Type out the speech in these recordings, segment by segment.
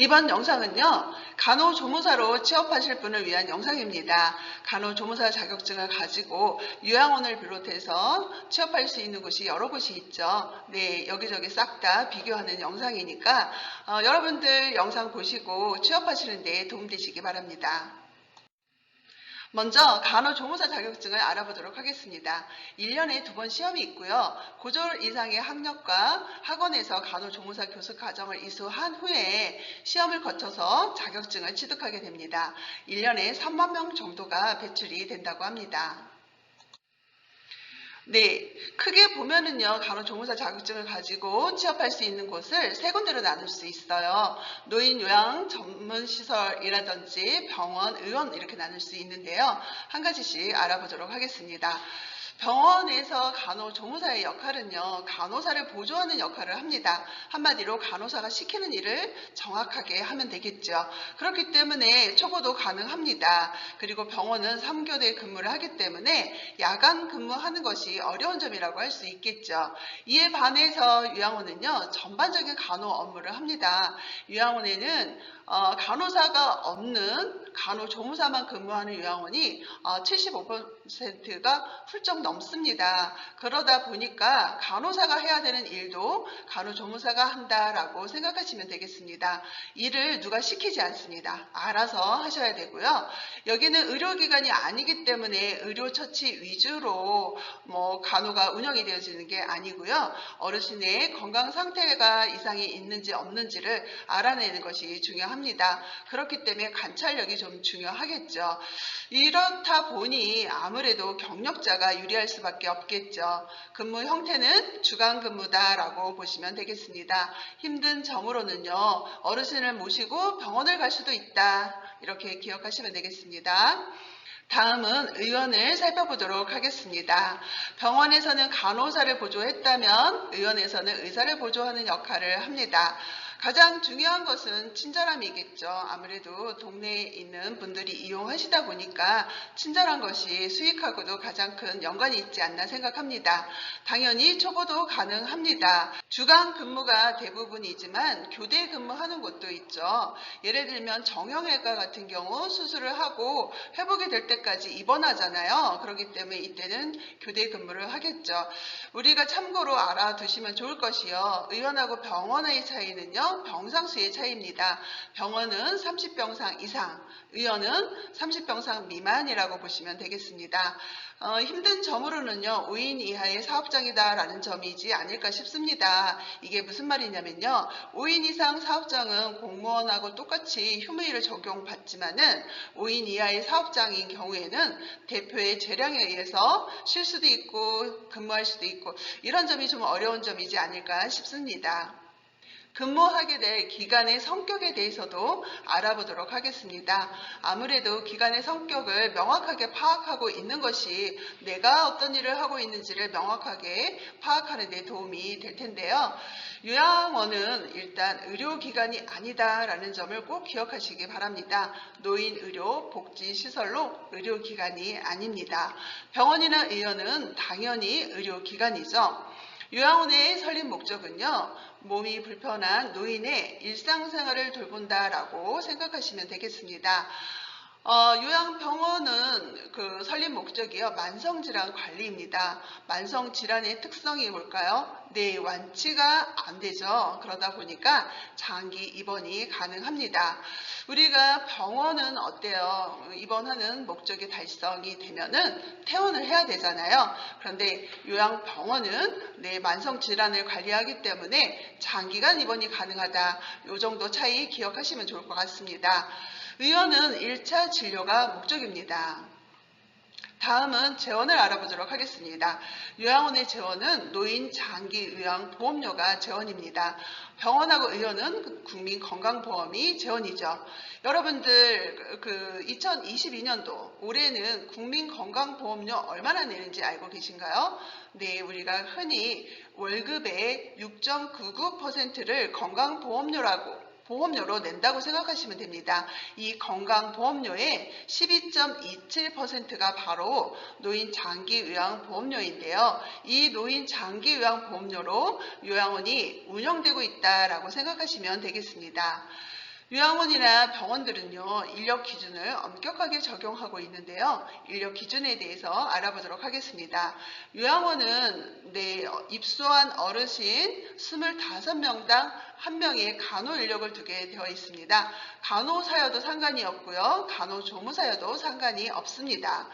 이번 영상은요, 간호조무사로 취업하실 분을 위한 영상입니다. 간호조무사 자격증을 가지고 요양원을 비롯해서 취업할 수 있는 곳이 여러 곳이 있죠. 네, 여기저기 싹 다 비교하는 영상이니까 여러분들 영상 보시고 취업하시는 데 도움되시기 바랍니다. 먼저 간호조무사 자격증을 알아보도록 하겠습니다. 1년에 2번 시험이 있고요. 고졸 이상의 학력과 학원에서 간호조무사 교수 과정을 이수한 후에 시험을 거쳐서 자격증을 취득하게 됩니다. 1년에 3만 명 정도가 배출이 된다고 합니다. 네, 크게 보면은요, 간호조무사 자격증을 가지고 취업할 수 있는 곳을 세 군데로 나눌 수 있어요. 노인요양 전문시설이라든지 병원, 의원 이렇게 나눌 수 있는데요. 한 가지씩 알아보도록 하겠습니다. 병원에서 간호조무사의 역할은요, 간호사를 보조하는 역할을 합니다. 한마디로 간호사가 시키는 일을 정확하게 하면 되겠죠. 그렇기 때문에 초보도 가능합니다. 그리고 병원은 3교대 근무를 하기 때문에 야간 근무하는 것이 어려운 점이라고 할 수 있겠죠. 이에 반해서 요양원은요, 전반적인 간호 업무를 합니다. 요양원에는 간호사가 없는 간호조무사만 근무하는 요양원이 75%가 훌쩍 넘습니다. 그러다 보니까 간호사가 해야 되는 일도 간호조무사가 한다라고 생각하시면 되겠습니다. 일을 누가 시키지 않습니다. 알아서 하셔야 되고요. 여기는 의료기관이 아니기 때문에 의료처치 위주로 간호가 운영이 되어지는 게 아니고요. 어르신의 건강 상태가 이상이 있는지 없는지를 알아내는 것이 중요합니다. 그렇기 때문에 관찰력이 좀 중요하겠죠. 이렇다 보니 아무래도 경력자가 유리할 수밖에 없겠죠. 근무 형태는 주간 근무다라고 보시면 되겠습니다. 힘든 점으로는요, 어르신을 모시고 병원을 갈 수도 있다. 이렇게 기억하시면 되겠습니다. 다음은 의원을 살펴보도록 하겠습니다. 병원에서는 간호사를 보조했다면 의원에서는 의사를 보조하는 역할을 합니다. 가장 중요한 것은 친절함이겠죠. 아무래도 동네에 있는 분들이 이용하시다 보니까 친절한 것이 수익하고도 가장 큰 연관이 있지 않나 생각합니다. 당연히 초보도 가능합니다. 주간 근무가 대부분이지만 교대 근무하는 곳도 있죠. 예를 들면 정형외과 같은 경우 수술을 하고 회복이 될 때까지 입원하잖아요. 그렇기 때문에 이때는 교대 근무를 하겠죠. 우리가 참고로 알아두시면 좋을 것이요. 의원하고 병원의 차이는요. 병상수의 차이입니다. 병원은 30병상 이상, 의원은 30병상 미만이라고 보시면 되겠습니다. 힘든 점으로는요, 5인 이하의 사업장이다라는 점이지 않을까 싶습니다. 이게 무슨 말이냐면요, 5인 이상 사업장은 공무원하고 똑같이 휴무일을 적용받지만은 5인 이하의 사업장인 경우에는 대표의 재량에 의해서 쉴 수도 있고 근무할 수도 있고 이런 점이 좀 어려운 점이지 않을까 싶습니다. 근무하게 될 기관의 성격에 대해서도 알아보도록 하겠습니다. 아무래도 기관의 성격을 명확하게 파악하고 있는 것이 내가 어떤 일을 하고 있는지를 명확하게 파악하는 데 도움이 될 텐데요. 요양원은 일단 의료기관이 아니다라는 점을 꼭 기억하시기 바랍니다. 노인의료 복지시설로 의료기관이 아닙니다. 병원이나 의원은 당연히 의료기관이죠. 요양원의 설립 목적은요, 몸이 불편한 노인의 일상생활을 돌본다라고 생각하시면 되겠습니다. 요양병원은 그 설립 목적이요, 만성질환 관리입니다. 만성질환의 특성이 뭘까요? 네, 완치가 안 되죠. 그러다 보니까 장기 입원이 가능합니다. 우리가 병원은 어때요? 입원하는 목적이 달성이 되면은 퇴원을 해야 되잖아요. 그런데 요양병원은 만성질환을 관리하기 때문에 장기간 입원이 가능하다. 이 정도 차이 기억하시면 좋을 것 같습니다. 의원은 1차 진료가 목적입니다. 다음은 재원을 알아보도록 하겠습니다. 요양원의 재원은 노인 장기 요양 보험료가 재원입니다. 병원하고 의원은 국민건강보험이 재원이죠. 여러분들 2022년도 올해는 국민건강보험료 얼마나 내는지 알고 계신가요? 네, 우리가 흔히 월급의 6.99%를 보험료로 낸다고 생각하시면 됩니다. 이 건강보험료의 12.27%가 바로 노인 장기요양보험료인데요. 이 노인 장기요양보험료로 요양원이 운영되고 있다라고 생각하시면 되겠습니다. 요양원이나 병원들은요, 인력 기준을 엄격하게 적용하고 있는데요. 인력 기준에 대해서 알아보도록 하겠습니다. 요양원은 입소한 어르신 25명당 1명의 간호 인력을 두게 되어 있습니다. 간호사여도 상관이 없고요. 간호조무사여도 상관이 없습니다.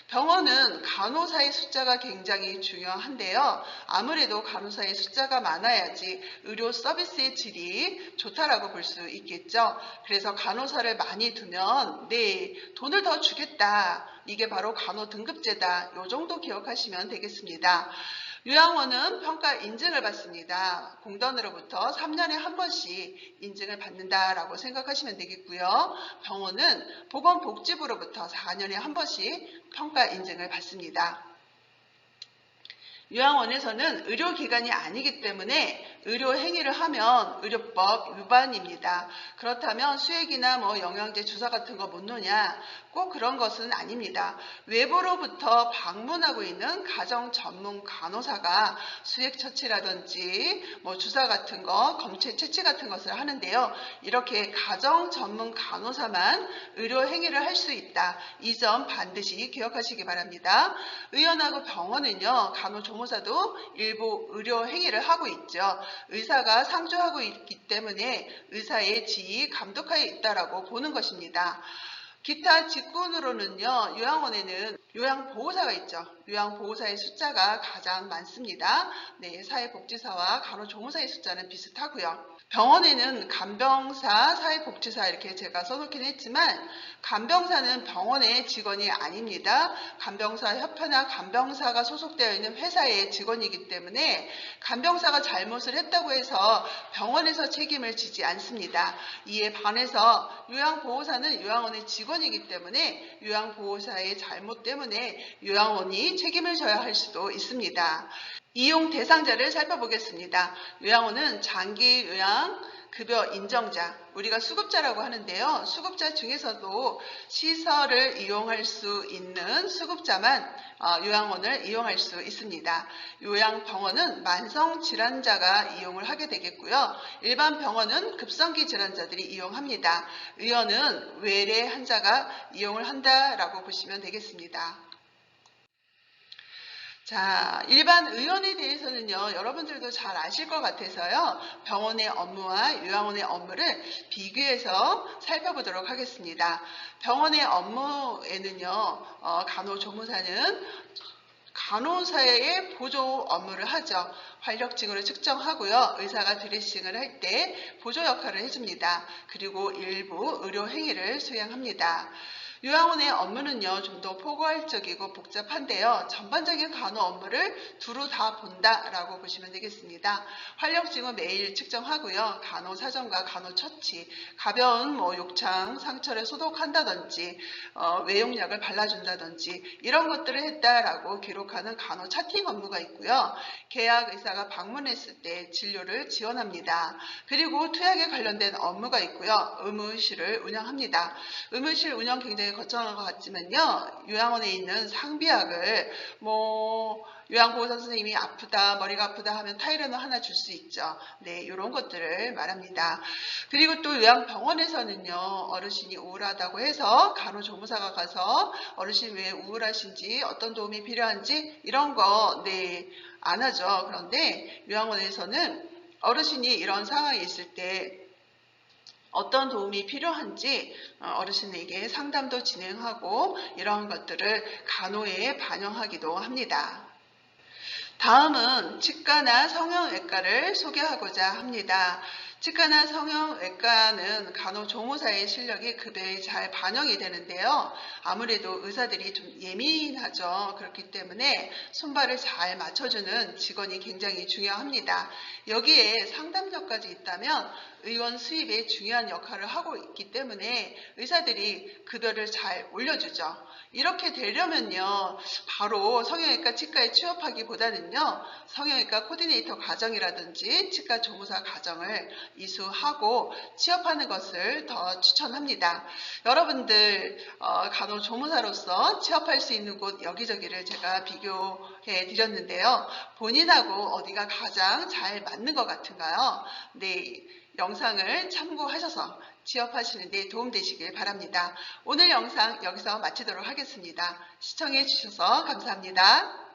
병원은 간호사의 숫자가 굉장히 중요한데요. 아무래도 간호사의 숫자가 많아야지 의료 서비스의 질이 좋다라고 볼 수 있겠죠. 그래서 간호사를 많이 두면 돈을 더 주겠다. 이게 바로 간호 등급제다. 이 정도 기억하시면 되겠습니다. 요양원은 평가 인증을 받습니다. 공단으로부터 3년에 한 번씩 인증을 받는다라고 생각하시면 되겠고요. 병원은 보건복지부로부터 4년에 한 번씩 평가 인증을 받습니다. 요양원에서는 의료기관이 아니기 때문에 의료 행위를 하면 의료법 위반입니다. 그렇다면 수액이나 영양제 주사 같은 거 못 놓냐? 꼭 그런 것은 아닙니다. 외부로부터 방문하고 있는 가정 전문 간호사가 수액 처치라든지 주사 같은 거, 검체 채취 같은 것을 하는데요. 이렇게 가정 전문 간호사만 의료 행위를 할 수 있다. 이 점 반드시 기억하시기 바랍니다. 의원하고 병원은요, 간호조무사도 일부 의료 행위를 하고 있죠. 의사가 상주하고 있기 때문에 의사의 지위 감독하에 있다라고 보는 것입니다. 기타 직군으로는요, 요양원에는 요양보호사가 있죠. 요양보호사의 숫자가 가장 많습니다. 사회복지사와 간호조무사의 숫자는 비슷하고요. 병원에는 간병사, 사회복지사 이렇게 제가 써놓긴 했지만 간병사는 병원의 직원이 아닙니다. 간병사 협회나 간병사가 소속되어 있는 회사의 직원이기 때문에 간병사가 잘못을 했다고 해서 병원에서 책임을 지지 않습니다. 이에 반해서 요양보호사는 요양원의 직원이기 때문에 요양보호사의 잘못 때문에 요양원이 책임을 져야 할 수도 있습니다. 이용 대상자를 살펴보겠습니다. 요양원은 장기 요양 급여 인정자, 우리가 수급자라고 하는데요. 수급자 중에서도 시설을 이용할 수 있는 수급자만 요양원을 이용할 수 있습니다. 요양병원은 만성질환자가 이용을 하게 되겠고요. 일반 병원은 급성기 질환자들이 이용합니다. 의원은 외래 환자가 이용을 한다라고 보시면 되겠습니다. 자, 일반 의원에 대해서는요, 여러분들도 잘 아실 것 같아서요, 병원의 업무와 요양원의 업무를 비교해서 살펴보도록 하겠습니다. 병원의 업무에는요, 간호조무사는 간호사의 보조 업무를 하죠. 활력증후를 측정하고요. 의사가 드레싱을 할 때 보조 역할을 해줍니다. 그리고 일부 의료 행위를 수행합니다. 요양원의 업무는요, 좀 더 포괄적이고 복잡한데요. 전반적인 간호 업무를 두루 다 본다라고 보시면 되겠습니다. 활력증후 매일 측정하고요. 간호 사정과 간호 처치, 가벼운 욕창 상처를 소독한다든지, 외용약을 발라준다든지 이런 것들을 했다라고 기록하는 간호 차팅 업무가 있고요. 계약 의사가 방문했을 때 진료를 지원합니다. 그리고 투약에 관련된 업무가 있고요. 의무실을 운영합니다. 의무실 운영 굉장히 거창한 것 같지만요. 요양원에 있는 상비약을 요양보호사 선생님이 아프다, 머리가 아프다 하면 타이레놀 하나 줄 수 있죠. 이런 것들을 말합니다. 그리고 또 요양병원에서는요. 어르신이 우울하다고 해서 간호조무사가 가서 어르신 왜 우울하신지 어떤 도움이 필요한지 이런 거 안 하죠. 그런데 요양원에서는 어르신이 이런 상황에 있을 때 어떤 도움이 필요한지 어르신에게 상담도 진행하고 이러한 것들을 간호에 반영하기도 합니다. 다음은 치과나 성형외과를 소개하고자 합니다. 치과나 성형외과는 간호조무사의 실력이 급여에 잘 반영이 되는데요. 아무래도 의사들이 좀 예민하죠. 그렇기 때문에 손발을 잘 맞춰주는 직원이 굉장히 중요합니다. 여기에 상담력까지 있다면 의원 수입에 중요한 역할을 하고 있기 때문에 의사들이 급여를 잘 올려주죠. 이렇게 되려면요, 바로 성형외과 치과에 취업하기보다는요, 성형외과 코디네이터 과정이라든지 치과 조무사 과정을 이수하고 취업하는 것을 더 추천합니다. 여러분들 간호조무사로서 취업할 수 있는 곳 여기저기를 제가 비교해 드렸는데요. 본인하고 어디가 가장 잘 맞는 것 같은가요? 영상을 참고하셔서 취업하시는 데 도움되시길 바랍니다. 오늘 영상 여기서 마치도록 하겠습니다. 시청해 주셔서 감사합니다.